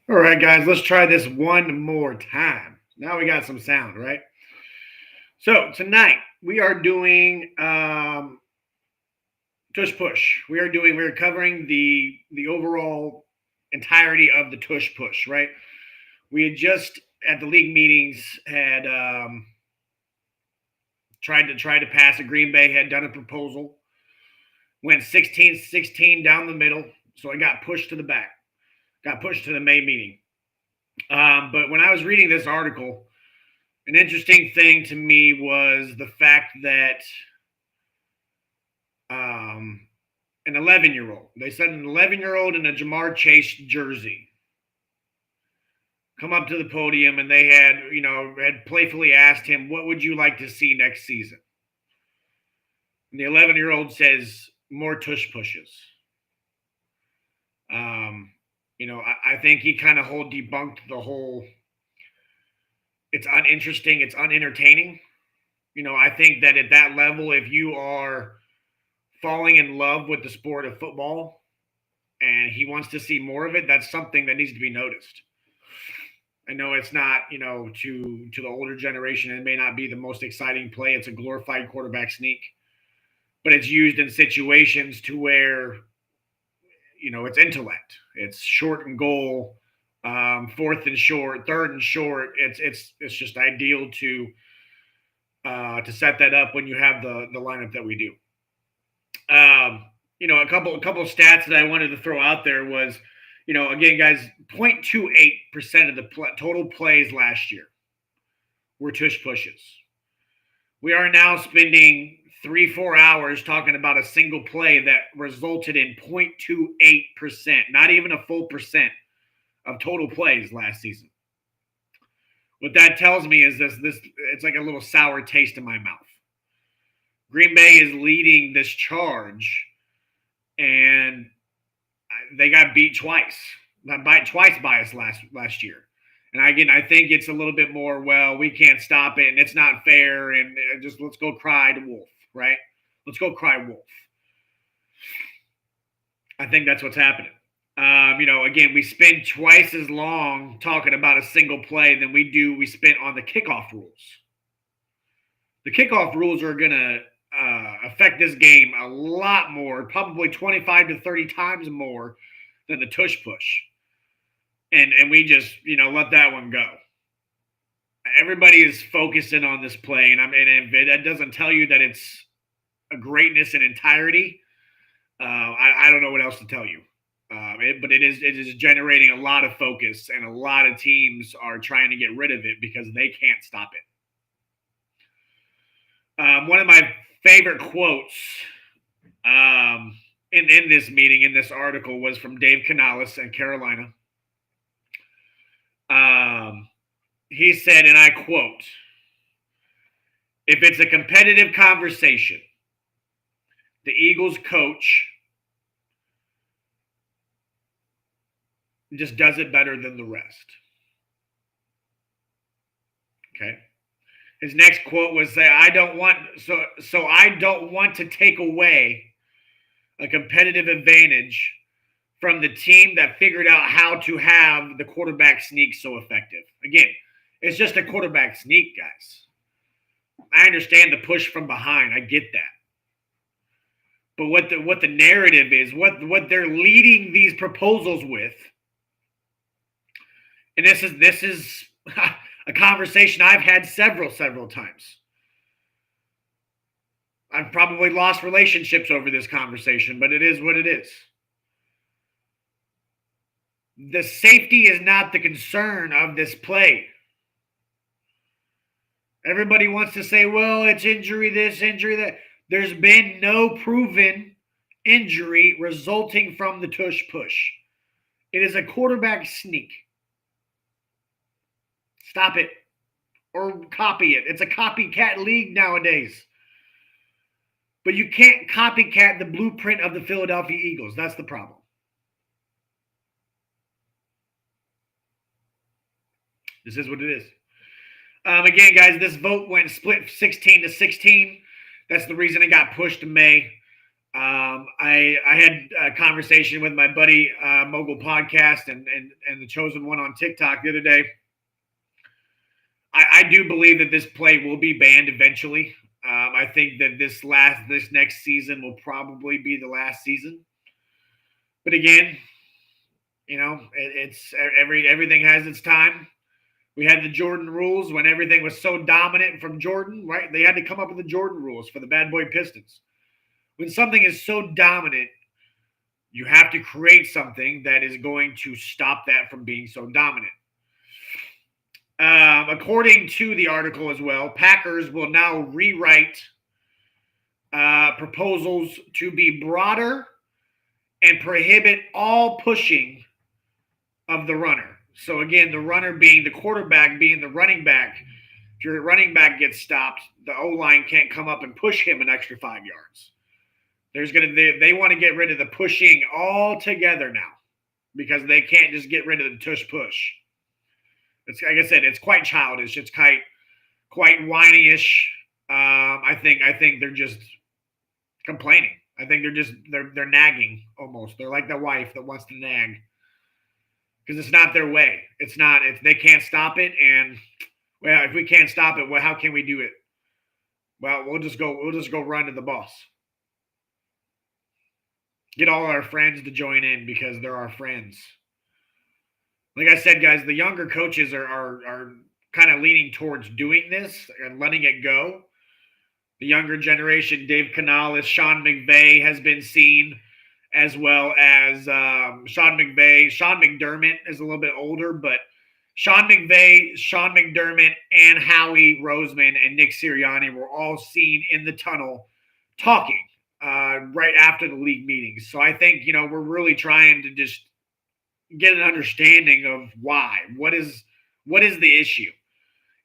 All right, guys, let's try this one more time. Now we got some sound, right? So tonight we are doing tush push. We're covering the overall entirety of the tush push, right? We had just at the league meetings had tried to pass a Green Bay had done a proposal, went 16-16 down the middle, so it got pushed to the back, got pushed to the May meeting. But when I was reading this article, an interesting thing to me was the fact that um, an 11-year-old, they said an 11-year-old in a Jamar Chase jersey come up to the podium and they had playfully asked him, "What would you like to see next season?" And the 11-year-old says, "More tush pushes." Um, I think he kind of whole debunked the whole. It's uninteresting. It's unentertaining. I think that at that level, if you are falling in love with the sport of football and he wants to see more of it, that's something that needs to be noticed. I know it's not, to the older generation, it may not be the most exciting play. It's a glorified quarterback sneak, but it's used in situations to where, it's intellect. It's short and goal, fourth and short, third and short. It's just ideal to set that up when you have the lineup that we do. A couple of stats that I wanted to throw out there was, again, guys, 0.28% of the total plays last year were tush pushes. We are now spending 3-4 hours talking about a single play that resulted in 0.28%, not even a full percent of total plays last season. What that tells me is this it's like a little sour taste in my mouth. Green Bay is leading this charge, and they got beat twice. Twice by us last year. And again, I think it's a little bit more, well, we can't stop it and it's not fair, and just let's go cry to wolf, right? Let's go cry wolf. I think that's what's happening. Again, we spend twice as long talking about a single play than we spent on the kickoff rules. The kickoff rules are going to affect this game a lot more, probably 25 to 30 times more than the tush push. And we just, let that one go. Everybody is focusing on this play, and if that doesn't tell you that it's a greatness in entirety, I don't know what else to tell you. But it is generating a lot of focus, and a lot of teams are trying to get rid of it because they can't stop it. One of my favorite quotes in this meeting, in this article, was from Dave Canales in Carolina. He said, and I quote, "If it's a competitive conversation, the Eagles coach just does it better than the rest." Okay. His next quote was, "I don't want to take away a competitive advantage from the team that figured out how to have the quarterback sneak so effective." Again, it's just a quarterback sneak, guys. I understand the push from behind. I get that. But what the narrative is, what they're leading these proposals with, and this is a conversation I've had several times. I've probably lost relationships over this conversation, but it is what it is. The safety is not the concern of this play. Everybody wants to say, well, it's injury this, injury that. There's been no proven injury resulting from the tush push. It is a quarterback sneak. Stop it or copy it. It's a copycat league nowadays. But you can't copycat the blueprint of the Philadelphia Eagles. That's the problem. This is what it is. Again, guys, this vote went split 16-16. That's the reason it got pushed to May. I had a conversation with my buddy Mogul Podcast and the Chosen One on TikTok the other day. I do believe that this play will be banned eventually. I think that this next season will probably be the last season. But again, it's everything has its time. We had the Jordan rules when everything was so dominant from Jordan, right? They had to come up with the Jordan rules for the bad boy Pistons. When something is so dominant, you have to create something that is going to stop that from being so dominant. According to the article as well, Packers will now rewrite proposals to be broader and prohibit all pushing of the runner. So again, the runner being the quarterback, being the running back. If your running back gets stopped, the O-line can't come up and push him an extra 5 yards. They want to get rid of the pushing altogether now because they can't just get rid of the tush push. It's like I said, it's quite childish. It's quite whiny-ish. I think they're just complaining. I think they're nagging almost. They're like the wife that wants to nag because it's not their way. It's not. They can't stop it, and well, if we can't stop it, well, how can we do it? Well, we'll just go run to the boss. Get all our friends to join in because they're our friends. Like I said, guys, the younger coaches are kind of leaning towards doing this and letting it go. The younger generation, Dave Canales, Sean McVay has been seen, as well as Sean McVay. Sean McDermott is a little bit older, but Sean McVay, Sean McDermott, and Howie Roseman and Nick Sirianni were all seen in the tunnel talking right after the league meetings. So I think, we're really trying to just get an understanding of why. What is the issue?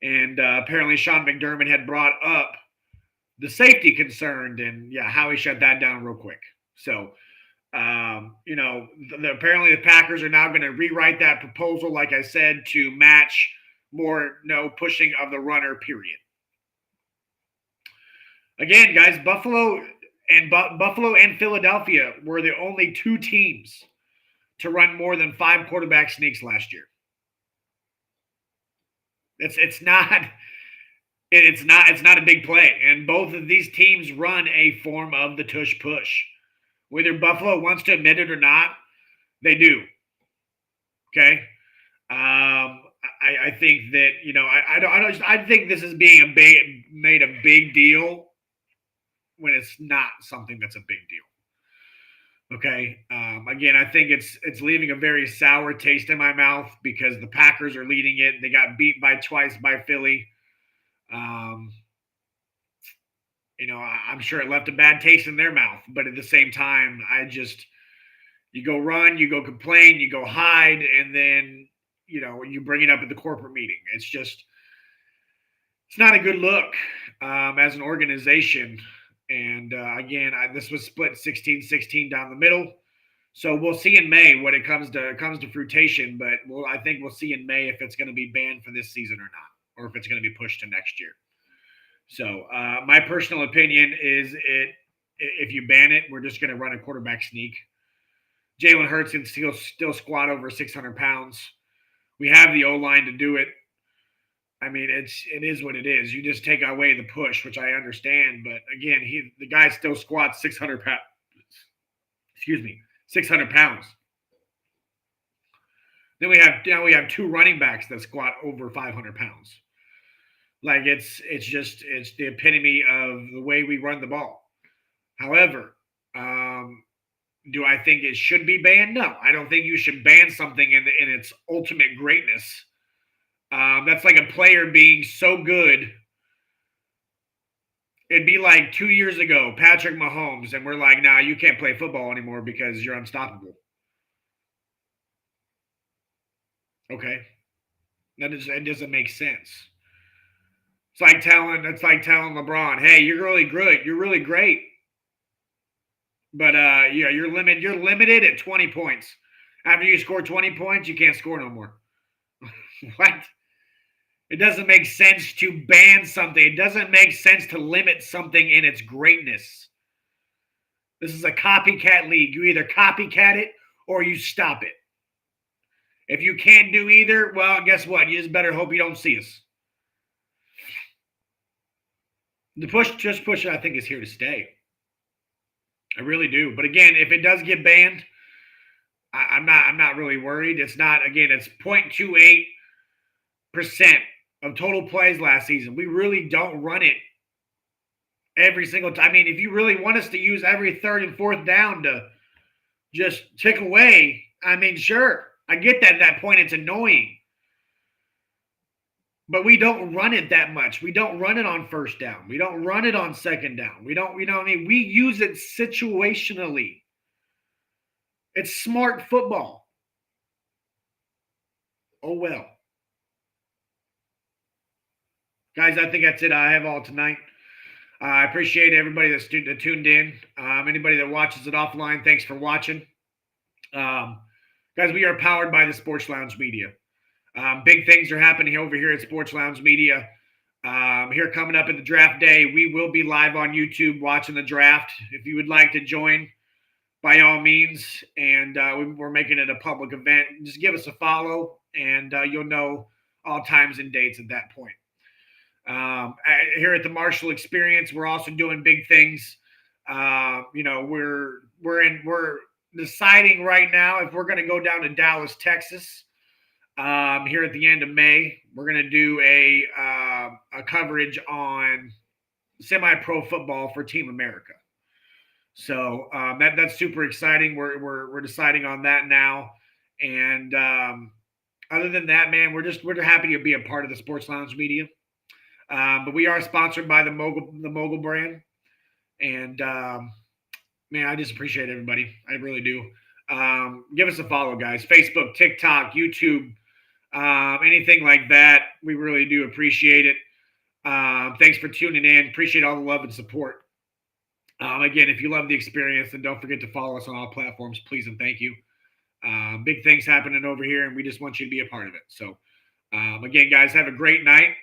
And apparently Sean McDermott had brought up the safety concern, and Howie shut that down real quick. So, apparently the Packers are now going to rewrite that proposal, like I said, to match more no pushing of the runner, period. Again, guys, Buffalo and Philadelphia were the only two teams to run more than 5 quarterback sneaks last year. It's not a big play, and both of these teams run a form of the tush push. Whether Buffalo wants to admit it or not, they do. Okay, I think that I think this is being made a big deal when it's not something that's a big deal. Okay. Again, I think it's leaving a very sour taste in my mouth because the Packers are leading it. They got beat twice by Philly. I'm sure it left a bad taste in their mouth, but at the same time, you go run, you go complain, you go hide, and then, you bring it up at the corporate meeting. It's not a good look as an organization. And again, this was split 16-16 down the middle. So we'll see in May when it comes to fruition. But I think we'll see in May if it's going to be banned for this season or not, or if it's going to be pushed to next year. So my personal opinion is if you ban it, we're just going to run a quarterback sneak. Jalen Hurts can still squat over 600 pounds. We have the O-line to do it. I mean, it is what it is. You just take away the push, which I understand. But again, the guy still squats 600 pounds. 600 pounds. Then we have 2 running backs that squat over 500 pounds. Like it's the epitome of the way we run the ball. However, do I think it should be banned? No, I don't think you should ban something in its ultimate greatness. That's like a player being so good. It'd be like 2 years ago, Patrick Mahomes, and we're like, nah, you can't play football anymore because you're unstoppable. Okay. It doesn't make sense. It's like telling LeBron, hey, you're really good. You're really great. But you're limited at 20 points. After you score 20 points, you can't score no more. What? It doesn't make sense to ban something. It doesn't make sense to limit something in its greatness. This is a copycat league. You either copycat it or you stop it. If you can't do either, well, guess what? You just better hope you don't see us. The push, I think, is here to stay. I really do. But again, if it does get banned, I'm not really worried. It's not, again, it's 0.28% of total plays last season. We really don't run it every single time. I mean, if you really want us to use every third and fourth down to just tick away, I mean, sure. I get that at that point. It's annoying. But we don't run it that much. We don't run it on first down. We don't run it on second down. We don't, I mean, we use it situationally. It's smart football. Oh, well. Guys, I think that's it. I have all tonight. I appreciate everybody that tuned in. Anybody that watches it offline, thanks for watching. Guys, we are powered by the Sports Lounge Media. Big things are happening over here at Sports Lounge Media. Here coming up at the draft day, we will be live on YouTube watching the draft. If you would like to join, by all means, and we're making it a public event. Just give us a follow, and you'll know all times and dates at that point. Here at the Marshall Experience, we're also doing big things. We're deciding right now if we're going to go down to Dallas, Texas. Here at the end of May, we're going to do a coverage on semi-pro football for Team America. So that's super exciting. We're deciding on that now, and other than that, man, we're happy to be a part of the Sports Lounge Media. But we are sponsored by the Mogul brand, and man, I just appreciate everybody. I really do. Give us a follow, guys. Facebook, TikTok, YouTube. Anything like that, we really do appreciate it. Thanks for tuning in. Appreciate all the love and support. Again, if you love the experience, then don't forget to follow us on all platforms, please and thank you. Big things happening over here, and we just want you to be a part of it. So, again, guys, have a great night.